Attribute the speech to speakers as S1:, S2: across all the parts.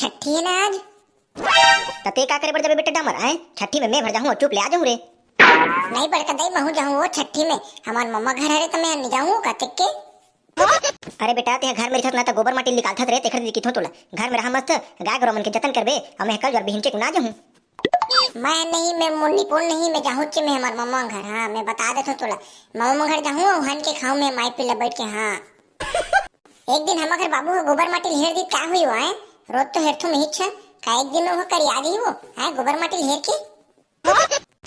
S1: छठी है ना आज।
S2: तते का करे पड़ जाबे बेटा डामर आए छठी में मैं भर जाऊं और चुप ले आ जाऊं रे।
S1: नहीं बड़का दाई महू जाऊं वो छठी में हमार मम्मा घर है तो मैं नहीं जाऊं का टिक के।
S2: अरे बेटा ते घर में रहत ना त गोबर माटी निकालथत रे तेखर दिखित हो तोला घर में रहा मस्त गाय गरो मन के जतन करबे और मैं कल जर बिहिन के ना जाऊं।
S1: मैं नहीं, मैं मुन्नीपुर नहीं, मैं जाऊं चे मैं हमार मम्मा घर। हाँ मैं बता देता तोला मम्मा घर जाऊं और हन के खाऊं मैं माई पे बैठ के। हाँ एक दिन हम घर बाबू गोबर माटी लेर दी का हुई है रोज तो हेरथू में हिच्छा का एक दिन वो कर याद ही वो है गोबर माटी लेर के।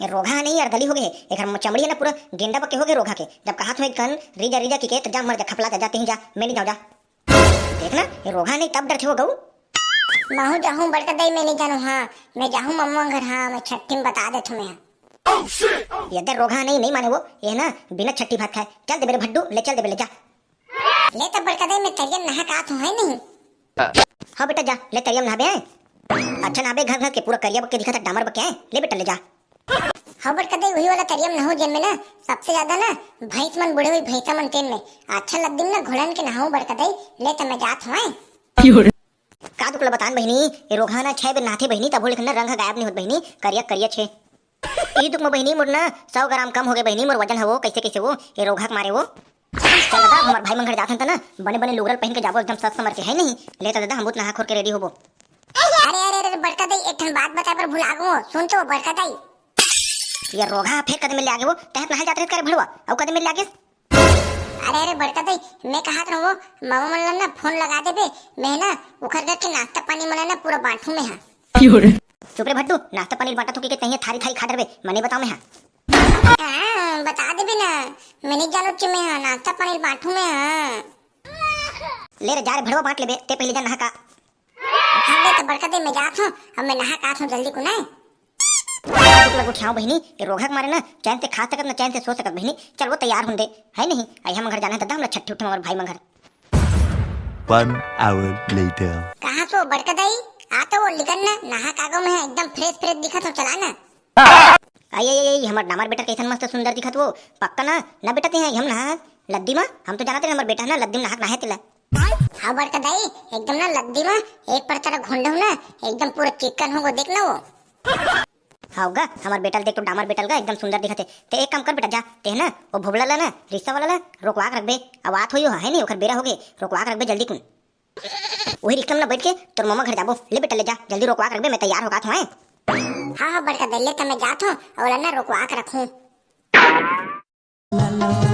S2: ये रोगा नहीं यार गली हो गए एक चमड़ी है ना पूरा गेंडा पके हो गए रोगा के जब कहा तुम्हें कन रीजा रीजा की के तो जा मर जा खपला जा जाते ही जा मैं नहीं जाऊं जा देखना ये रोगा नहीं तब डर थे हो गऊ।
S1: महू जाऊं बड़का दाई मैं नहीं जानू। हाँ मैं जाऊं मम्मा घर। हाँ मैं छठी में बता दे तुम्हें।
S2: ये दर रोगा नहीं माने वो ये ना बिना छठी भात खाए चल दे मेरे भड्डू ले चल दे ले जा
S1: ले तो बड़का दाई मैं तरियम नहा का तो है नहीं।
S2: हाँ बेटा जा ले तरियम नहाबे आए अच्छा नहाबे घर घर के पूरा करिया बक के दिखा था डामर बक के आए ले बेटा ले जा।
S1: हाँ बड़का दाई वही वाला तरियम नहाओ जिनमें ना सबसे ज्यादा ना भैंस मन बुढ़े हुई भैंसा मन तेन में अच्छा लग दिन ना घोड़न के नहाऊं बड़का दाई ले तो मैं जात हूं।
S2: का दुकला बतान बहिनी ये रोगा ना 6 बेर नाथे बहिनी तब लिखना रंग गायब नहीं होत बहिनी करिया करिया छे ई दुख में बहिनी मोर ना 100 ग्राम कम हो गए बहिनी मोर वजन है वो कैसे कैसे वो ये रोगा के मारे वो चल दादा हमार भाई मंगड़ जाथन त ना बने बने लुगरल पहन के जाबो एकदम सस समर के है नहीं ले तो दादा हम बुत नहा खोर के रेडी होबो।
S1: अरे अरे अरे बड़का दाई एक ठन बात बता पर भुला गो सुन तो बड़का दाई
S2: ये रोगा फिर कदम ले आगे वो तहत नहा जाते कर भड़वा और कदम ले आगे।
S1: अरे अरे बड़का दाई मैं कहात रहूं मामा मन ना फोन लगा दे बे मैं ना उखर के नाश्ता पानी मन ना पूरा बांटू में। हां
S2: चुप रे भट्टू नाश्ता पानी बांटा तो के कहीं थारी थारी खा डरबे मने बताओ मैं।
S1: हां बता दे बे ना मैं नहीं जानू कि मैं नाश्ता पानी बांटू में। हां
S2: ले रे जा रे भड़वा बांट लेबे ते पहले जा नहा का।
S1: हां तो बड़का दाई मैं जात हूं अब मैं नहा का हूं जल्दी को ना
S2: लगो ठाव बहिनी ये रोगा के मारे ना चैन से खा सकत ना चैन से सो सकत बहिनी चल वो तैयार हुंदे है नहीं आई हम घर जाना है दादा हम छठी उठ हमारे भाई मंगर।
S3: 1 hour later
S1: कहां तो बड़का दाई आ तो वो लिखन ना नहा कागो में एकदम फ्रेश फ्रेश दिखत हो चला ना।
S2: आई आई आई हमार डामर बेटा कैसन मस्त सुंदर दिखत वो पक्का ना ना बेटा ते हम नहा लद्दी मां हम तो जानते हमार बेटा ना लद्दी नहा नहा तिला।
S1: हां बड़का दाई एकदम ना लद्दी में एक पर तरह घोंडो ना एकदम पूरा चिकन होगो देखना वो।
S2: हाउगा हमार बेटा देख तो डामर बेटल का एकदम सुंदर दिखते ते एक काम कर बेटा जा ते ना वो भोबला ला ना रिश्ता वाला ला रोकवा के रखबे अब बात होयो है नहीं ओकर बेरा हो गए रोकवा के रखबे जल्दी कुन वही रिक्शा में बैठ के तोर मामा घर जाबो ले बेटा ले जा जल्दी रोकवा के रखबे मैं तैयार होगा था।
S1: हां हां बड़का दाई ले तो मैं जात हूं और ना रोकवा के रखूं।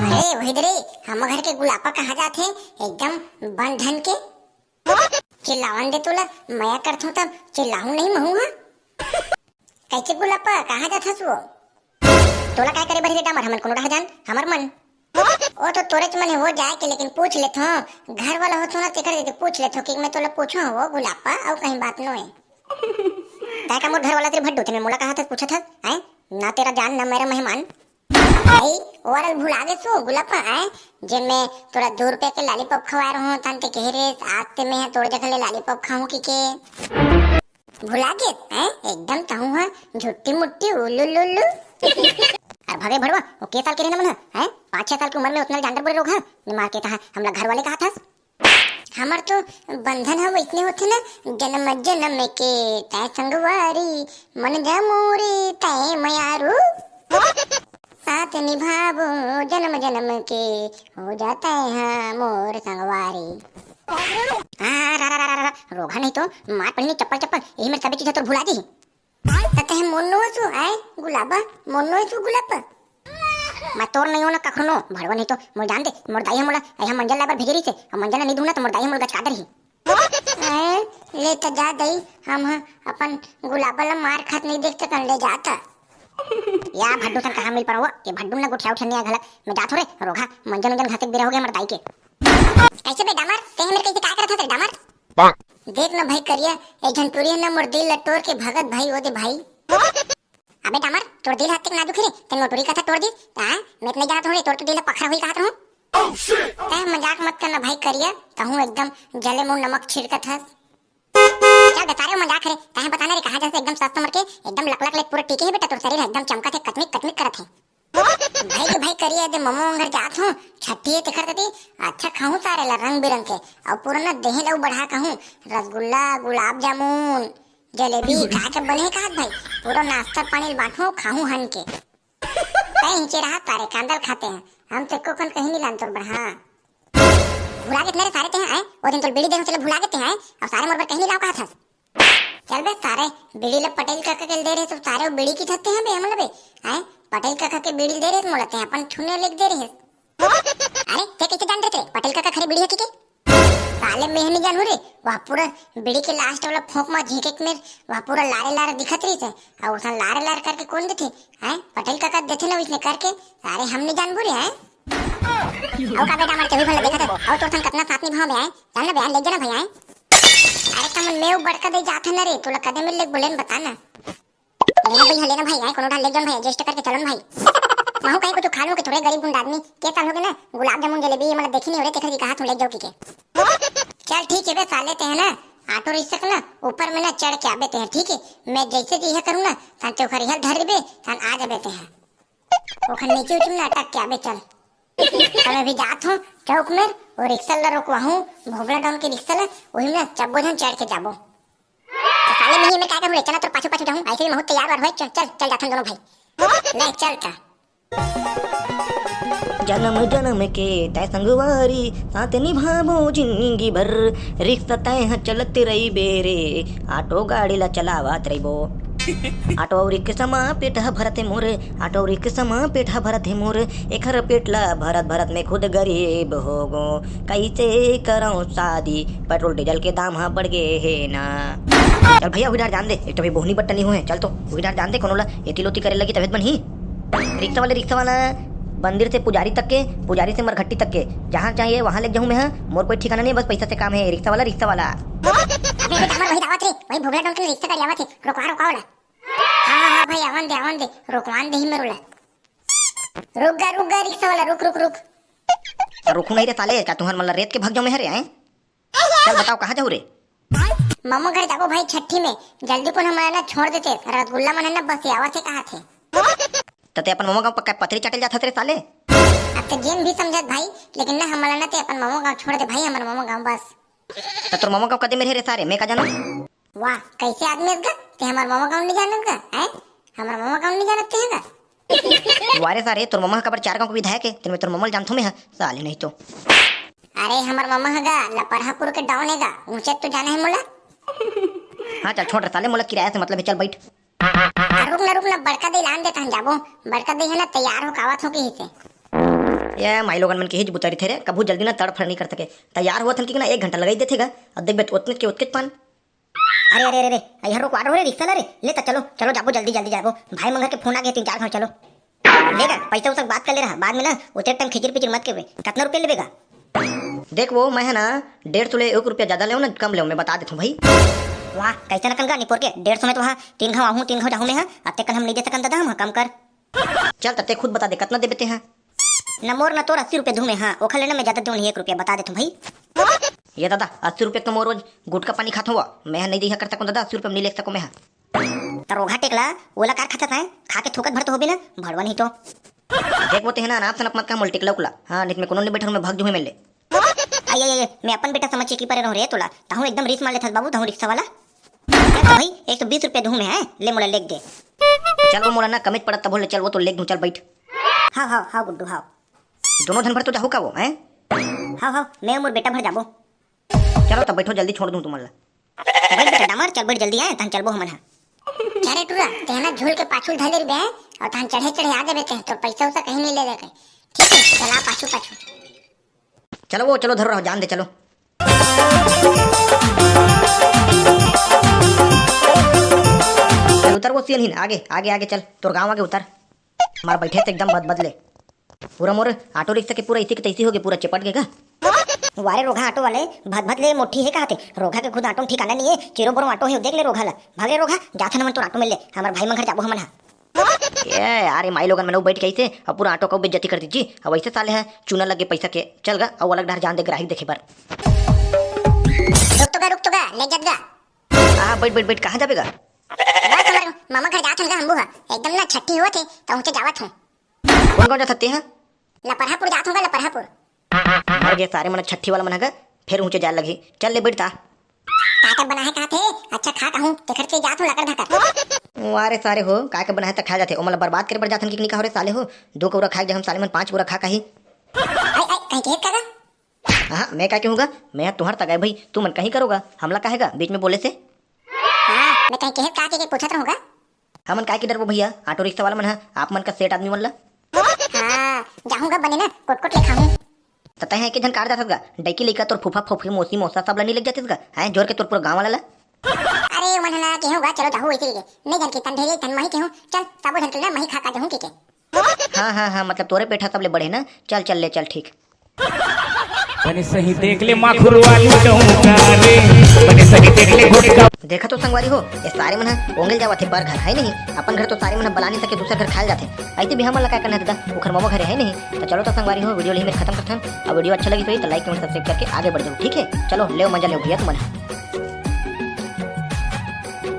S1: अरे वही दरे हम घर के गुलापा कहां जाते एकदम बंधन के चिल्लावन दे तोला मैं करथूं तब चिल्लाऊं नहीं महू। हां कैसे गुलापा कहां जात हस वो
S2: तोला काय करे बड़ी डामर हमन कोनो रह जान हमर मन
S1: ओ तो तोरे च मने हो जाए के लेकिन पूछ लेत हो घर वाला हो तो ना तेकर दे पूछ लेत हो कि मैं तोला पूछो वो गुलापा और कहीं बात न है
S2: काय का मोर घर वाला तेरे भड्डू ते मोला कहा था पूछा था हैं ना तेरा जान ना मेरा मेहमान
S1: भाई ओरल भुला दे सो गुलापा है जे मैं तोरा 2 रुपए के लॉलीपॉप खवा रहा हूं तन ते कह रे आज ते मैं तोड़ जखले लॉलीपॉप खाऊं की के भुला दे हैं एकदम ताऊ है झुट्टी मुट्टी उलुलुलु।
S2: अरे भागे भड़वा वो के साल के रहना मन है 5-6 साल की उम्र में उतना जानवर बुरे लोग हैं मार के कहा हमला घर वाले कहा था
S1: हमार तो बंधन हम इतने होते ना जन्म जन्म के तय संगवारी मन जमूरी तय मयारू साथ निभावो जन्म जन्म के हो जाता है मोर संगवारी।
S2: रोगा नहीं तो मार पड़नी चप्पल चप्पल यही में सभी चीजें तो भुला दी
S1: तते हम मोन्नो सु आए गुलाबा मोन्नो सु गुलाबा
S2: मैं तोर नहीं होना कखनो भड़वा नहीं तो मोर जान दे मोर दाई हमला हम मंजल लाबर भेजरी से और मंजल नहीं दूंगा तो मोर दाई हमल गच काटर ही
S1: ले तो जा दई हम अपन गुलाबा ला मार खात नहीं देखते कर ले जाता
S2: या भड्डू सन कहां मिल परवा के भड्डू ना गुठिया उठनिया घला मैं जात हो रे रोगा मंजन मंजन घासे बेरा हो गया हमर दाई के
S1: कैसे बे डामर ते हमर कैसे का करत थे डामर देख ना भाई करिया एक जन टूरी ना मोर दिल लटोर के भगत भाई ओ दे भाई। अबे डामर तोर दिल हाथ तक ना दुखी रे ते मोटरी का था तोड़ दी हां मैं इतने जात हूं रे तोर तो दिल पखरा हुई कहत रहूं ते मजाक मत करना भाई करिया कहूं एकदम जले मुंह नमक छिड़कत है क्या बता रहे हो मजाक रे कहां बताना रे कहां जैसे एकदम सस्त मर के एकदम लकलक ले पूरा टीके है बेटा तोर शरीर एकदम चमकत है कतमिक कतमिक करत है भाई के भाई करिए दे मम्मा घर जात हूं छठी ते करत थी अच्छा खाऊं सारे ला रंग बिरंग के और पूरा ना देहे लऊ बढ़ा कहूँ रसगुल्ला गुलाब जामुन जलेबी खा के बने का भाई पूरा नाश्ता पानी बांटू खाऊं हन के कहीं नीचे रहा तारे कांदल खाते हैं हम तो कौन कहीं नहीं लान तोर बढ़ा भुला के मेरे सारे ते हैं वो दिन तो बीड़ी देने चले भुला के हैं और सारे मोर पर कहीं नहीं लाओ कहा था चल बे सारे बीड़ी ले पटेल काका के दे रहे तो सारे वो बीड़ी की थते हैं बे हम लोग हैं पटेल काका के बीड़ी दे रहे मोलते हैं अपन छुने लेके दे रहे अरे ते कैसे जान रहे थे पटेल काका खरी बीड़ी है की साले मेहनी जान हो रे वहाँ पूरा बीड़ी के लास्ट वाला फोक में झीके में वहाँ पूरा लारे लारे दिखत रही थे और उसने लारे लारे करके कौन देते हैं पटेल काका देते ना उसने करके सारे हम नहीं जान बुरे हैं और का बेटा हमारे कभी भला देखा था और तो थन कितना साथ निभाओ बे जान ना बयान ले जाना भैया अरे कमन मेव बड़का दे जात है ना रे तोला कदे मिल ले बोले न बता ना लेना भाई कोनो ढाल ले जान भाई एडजस्ट करके चलन भाई माहू कहीं कुछ खा लो के थोड़े गरीब गुंड आदमी के साल हो गए ना गुलाब जामुन जलेबी ये मतलब देखी नहीं हो रहे तेखर की कहा तुम ले जाओ की के चल ठीक है बे साले ते है ना ऑटो रिक्शा ना ऊपर में ना चढ़ के आबे ते हैं ठीक है मैं जैसे जी है करूँ ना तान तो खरिहल धर बे तान आ जाबे ते हैं ओखन नीचे उचम ना अटक के आबे चल मैं भी जात हूँ चौक में और रिक्शा ला रोकवा हूँ भोगला डाउन के रिक्शा ला वही में चब्बो धन चढ़ के जाबो तो साले में ही मैं क्या करूँ चला तो पाछू पाछू जाऊँ ऐसे भी बहुत तैयार हो चल चल चल जाते दोनों भाई ले चल का
S2: जन्म जन्म के तय संगवारी साथ निभाबो जिंदगी भर रिक्शा तय चलते रही बेरे ऑटो गाड़ी ला चलावत रहिबो ऑटो रिक्शा मा पेट भरत मोर ऑटो रिक्शा मा पेट भरत मोर एखर पेटला भरत भरत में खुद गरीब हो गो कैसे करो शादी पेट्रोल डीजल के दाम हाँ बढ़ गए है ना चल भैया उधर जान दे एक तो भाई बोहनी बट्टनी हुए चल तो उधर जान दे कोनोला एती लोती करे लगी तबियत बनी रिक्शा वाला मंदिर से पुजारी तक के पुजारी से मरघट्टी तक के जहाँ चाहिए वहाँ ले जाऊँ मैं हाँ मोर कोई ठिकाना नहीं बस पैसा से काम है रिक्शा वाला
S1: अबे बेटा हमार वही दावत रे वही भोगला डाउन के रिक्शा का आवत है रोकवा ला हां भाई आवन दे रोकवान दे ही मेरुला रुक गा रिक्शा वाला रुक
S2: रुकू नहीं रे साले क्या तुम्हार मतलब रेत के भाग जाऊँ मैं रे हैं चल बताओ कहाँ जाऊँ रे
S1: मामू घर जाबो भाई छठी में जल्दी को हमारा ना छोड़ देते रसगुल्ला मन ना बस आवत है कहाँ थे
S2: तते अपन मोमो गाँव पक्का पथरी चाटल जाता रे साले
S1: अब तो जेन भी समझत भाई लेकिन ना हमारा ना ते अपन मामू गाँव छोड़ दे भाई हमारा मामू गाँव बस
S2: तो तोर मोमो गाँव कदे मेरे रे सारे मैं का जानू
S1: वाह कैसे आदमी का ते हमारा मामू गाँव नहीं जानत का हैं हमारा मामू गाँव नहीं जानत ते का
S2: वारे सारे तोर मोमो का 4 गाँव को विधायक है तेरे में तोर मोमो जानथो मैं साले नहीं तो
S1: अरे हमारा मामा हैगा लपरहापुर के डाउन हैगा ऊंचे तो जाना है मोला
S2: हाँ चल छोड़ साले मोला किराया से मतलब है चल बैठ
S1: रुक ना बड़का दे लान देता जाबो बड़का दे है ना तैयार हो कावत हो के हिसे
S2: ये माई लोगन मन के हिज बुतारी थे रे कबू जल्दी ना तड़फड़ नहीं कर सके तैयार हुआ थन कि ना 1 घंटा लगाई देथेगा और देख बे उतने के उतके पान
S1: अरे यहाँ रुक रो रे रिक्शा ला रे ले चलो जाबो जल्दी जाबो भाई मंगा के फोन आ गया 3-4 घंटे चलो लेगा पैसा उसे बात कर ले रहा बाद में ना उतने टाइम खिचड़ पिचड़ मत के कितना रुपये लेगा
S2: देख वो मैं है ना 150 ले 1 रुपया ज्यादा ले ना कम ले मैं बता देता हूँ भाई
S1: वाह कैसे न कनका निपोर के 150 में तो हाँ 3 घाव आहूँ 3 घाव जाऊँ मैं हाँ अत्ते कल हम नहीं दे सकन दादा हम कम कर
S2: चल तते खुद बता दे कितना दे देते हैं
S1: न मोर न तोर 80 रुपये दूँ मैं हाँ ओखा लेना मैं ज्यादा दूँ नहीं 1 रुपया बता देता हूँ भाई
S2: ये दादा 80 रुपये तो मोर रोज गुटका पानी खाता हुआ मैं नहीं दिया कर सकूँ दादा 80 रुपये नहीं ले सकूँ मैं
S1: तरोघा टेकला ओला कार खाता था खा के थोकत भर तो हो भी ना भरवा नहीं तो
S2: देख वो ते है ना आराम से मत का मोल टिकला उकला हाँ नहीं मैं कोनो नहीं बैठा मैं भाग जूँ मैं ले
S1: आइए मैं अपन बेटा समझ के पर रह रे तोला ताहू एकदम रीस मार लेथा बाबू ताहू रिक्शा वाला भाई 120 रुपये दूँ मैं है ले मोला लेक दे
S2: चल वो मोला ना कमित पड़ता बोले चल वो तो लेक दूँ चल बैठ
S1: हाँ गुड्डू हाँ
S2: दोनों धन भर तो जाहू का वो है
S1: हाँ मैं मोर बेटा भर जाबो
S2: चलो तब बैठो जल्दी छोड़ दूँ तुम्हारा
S1: बैठ बेटा डामर चल बैठ जल्दी आए तहन चलबो हमन हा अरे टूरा तेना झूल के पाछू धले बे और तहन चढ़े आ जाबे ते तो पैसा उसा कहीं नहीं ले लेके ठीक है चला पाछू
S2: चलो वो चलो धरो रहो जान दे चलो उतर वो सीन ही आगे चल तोर गाँव आगे उतर हमारा बैठे से एकदम बदले पूरा मोर ऑटो रिक्शा के पूरा इसी के तैसी हो गए पूरा चिपट गएगा
S1: वारे रोघा ऑटो वाले भद ले मोटी है कहते रोघा के खुद ऑटो ठिकाना नहीं है चिरो बोरो ऑटो है देख ले रोघा ला भागे रोघा जाथे न मन तो ऑटो में ले हमार भाई मन घर जाबो हमन हा
S2: ये यार माई लोगन में बैठ के ऐसे और पूरा ऑटो को बेइज्जती कर दीजिए अब वैसे साले हैं चूना लगे पैसा के चल गा और अलग डर जान दे ग्राहक देखे बार
S1: रुक तो गा ले जद गा
S2: हां बैठ कहां जाबेगा
S1: मामा घर जात हम बुहा एकदम ना छट्टी होत है तो ऊंचे जावत हूं
S2: कौन जा सकते हैं
S1: लपरहापुर जात होगा लपरहापुर
S2: मर गए सारे मन छट्टी वाला मन है फिर ऊंचे जाल लगी। चल ले बैठता।
S1: काकर बना है कहा थे अच्छा खा कहूं तेखर के जात हूं लकर धकर
S2: वारे सारे हो काय के बनाए तक खा जाते ओ मतलब बर्बाद करे पड़ जाथन कि का हो रे साले हो। 2 कौरा खा जे हम साले मन 5 पूरा खा कही।
S1: आई कहीं के काका
S2: हां मैं क्या कहूंगा मैं तुहर तक भाई तू मन कहीं करोगा हमला कहेगा बीच में बोले से।
S1: हां मैं कहीं के का के पूछत रहूंगा।
S2: हमन काय के डरबो भैया ऑटो रिक्शा वाला मन है आप मन का सेठ आदमी मन ला।
S1: हां जाऊंगा बने ना कोट ले खाऊं
S2: ततै है के जन कार जाथस गा डैकी लेका तोर फूफा फूफी मौसी मौसा सब ला नहीं लग जातेस गा हैं जोर के तोर पूरा गांव वाला ला।
S1: अरे मनला के होगा चलो जाहू इसी के नहीं जन के तन ढेरे तन मही के हूं चल सबो जन के ना मही खा का जाहू के
S2: हाँ मतलब तोरे पेठा सब ले बढ़े ना चल चल ले चल ठीक।
S4: बने सही देख ले माखुर वाली कहूंगा रे बने सही देख ले गुटका।
S2: देखा तो संगवारी हो ये सारे मन ओंगल जावा थे पर घर है नहीं अपन घर तो सारे मन बला नहीं सके दूसरे घर खाए जाते ऐसे भी हमला क्या करना था उखर मोमो घर है नहीं। तो चलो तो संगवारी हो वीडियो यहीं में खत्म करते हैं। और वीडियो अच्छा लगी तो लाइक कमेंट सब्सक्राइब करके आगे बढ़ जाओ ठीक है। चलो ले मजा ले भैया तुम।